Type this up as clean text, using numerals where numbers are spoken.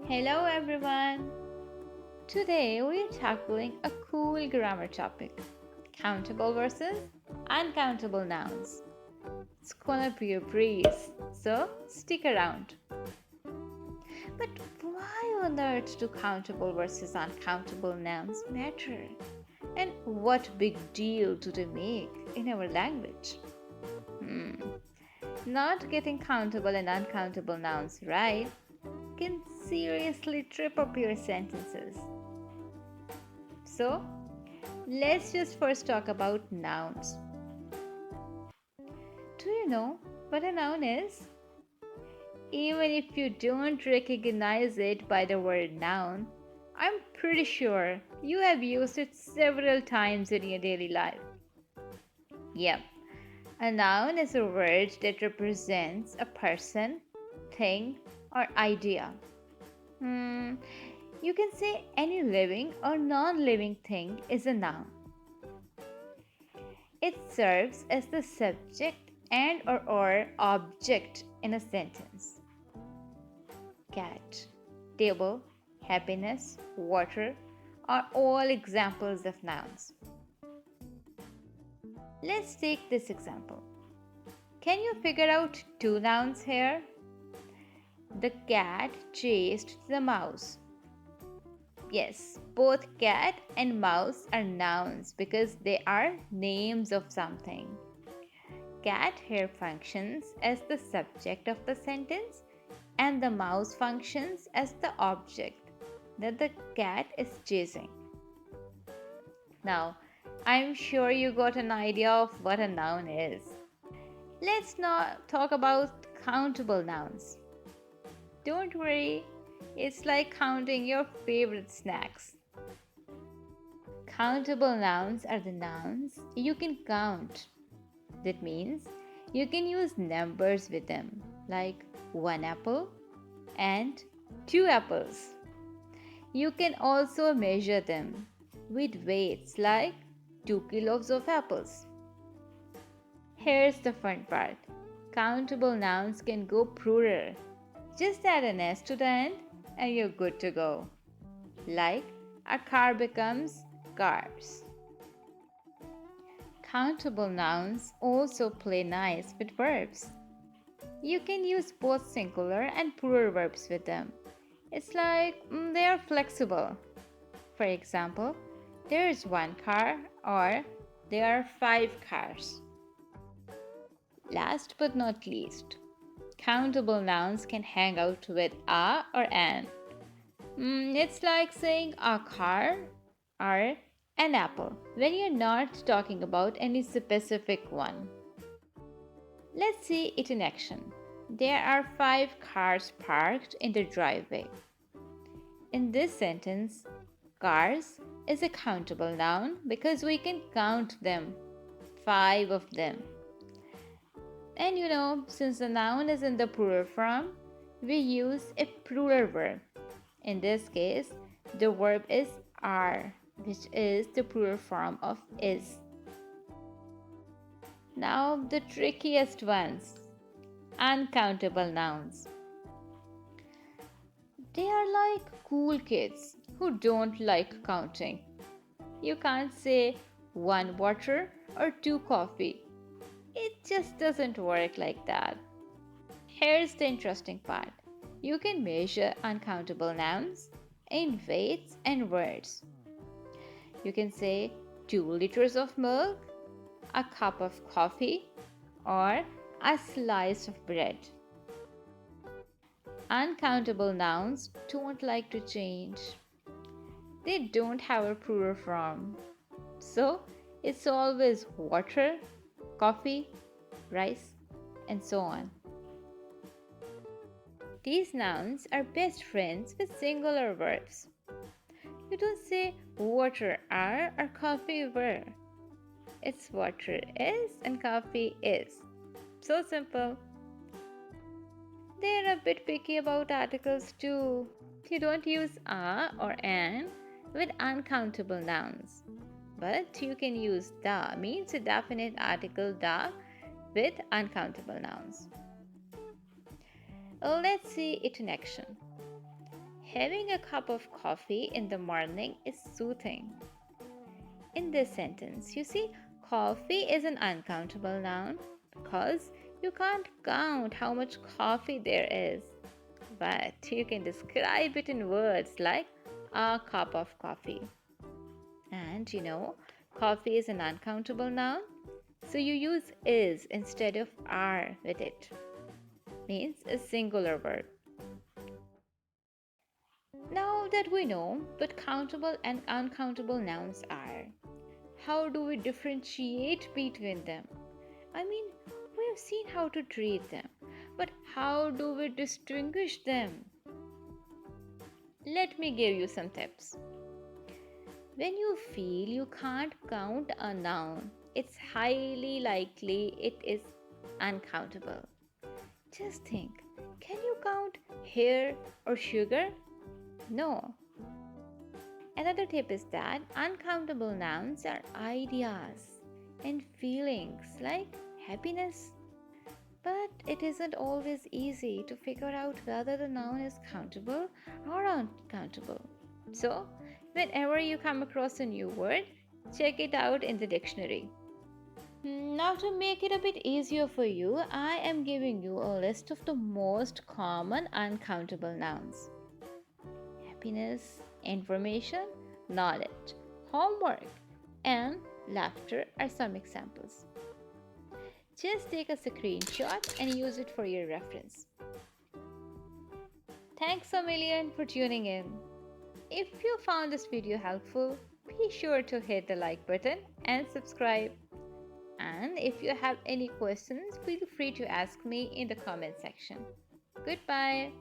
Hello everyone! Today we're tackling a cool grammar topic, countable versus uncountable nouns. It's gonna be a breeze, so stick around. But why on earth do countable versus uncountable nouns matter? And what big deal do they make in our language? Hmm. Not getting countable and uncountable nouns right can seriously trip up your sentences. So, let's just first talk about nouns. Do you know what a noun is? Even if you don't recognize it by the word noun, I'm pretty sure you have used it several times in your daily life. Yep, a noun is a word that represents a person, thing, or idea. Hmm, you can say any living or non living thing is a noun. It serves as the subject and or object in a sentence. Cat, table, happiness, water are all examples of nouns. Let's take this example. Can you figure out two nouns here? The cat chased the mouse. Yes, both cat and mouse are nouns because they are names of something. Cat here functions as the subject of the sentence and the mouse functions as the object that the cat is chasing. Now, I'm sure you got an idea of what a noun is. Let's now talk about countable nouns. Don't worry, it's like counting your favorite snacks. Countable nouns are the nouns you can count. That means you can use numbers with them, like one apple and two apples. You can also measure them with weights like 2 kilos of apples. Here's the fun part, countable nouns can go plural. Just add an S to the end and you're good to go. Like a car becomes cars. Countable nouns also play nice with verbs. You can use both singular and plural verbs with them. It's like they are flexible. For example, there is one car or there are 5 cars. Last but not least, countable nouns can hang out with a or an. It's like saying a car or an apple when you're not talking about any specific one. Let's see it in action. There are 5 cars parked in the driveway. In this sentence, cars is a countable noun because we can count them, 5 of them. And since the noun is in the plural form, we use a plural verb. In this case, the verb is are, which is the plural form of is. Now, the trickiest ones, uncountable nouns. They are like cool kids who don't like counting. You can't say 1 water or 2 coffee. It just doesn't work like that. Here's the interesting part. You can measure uncountable nouns in weights and words. You can say 2 liters of milk, a cup of coffee, or a slice of bread. Uncountable nouns don't like to change. They don't have a plural form. So it's always water, coffee, rice, and so on. These nouns are best friends with singular verbs. You don't say water are or coffee were. It's water is and coffee is. So simple. They're a bit picky about articles too. You don't use a or an with uncountable nouns. But you can use the, means a definite article the, with uncountable nouns. Let's see it in action. Having a cup of coffee in the morning is soothing. In this sentence, you see, coffee is an uncountable noun because you can't count how much coffee there is. But you can describe it in words like a cup of coffee. And coffee is an uncountable noun, so you use is instead of are with it. Means a singular word. Now that we know what countable and uncountable nouns are, how do we differentiate between them? I mean, we have seen how to treat them, but how do we distinguish them? Let me give you some tips. When you feel you can't count a noun, it's highly likely it is uncountable. Just think, can you count hair or sugar? No. Another tip is that uncountable nouns are ideas and feelings like happiness. But it isn't always easy to figure out whether the noun is countable or uncountable. So, whenever you come across a new word, check it out in the dictionary. Now, to make it a bit easier for you, I am giving you a list of the most common uncountable nouns. Happiness, information, knowledge, homework, and laughter are some examples. Just take a screenshot and use it for your reference. Thanks a million for tuning in. If you found this video helpful, be sure to hit the like button and subscribe. And if you have any questions, feel free to ask me in the comment section. Goodbye.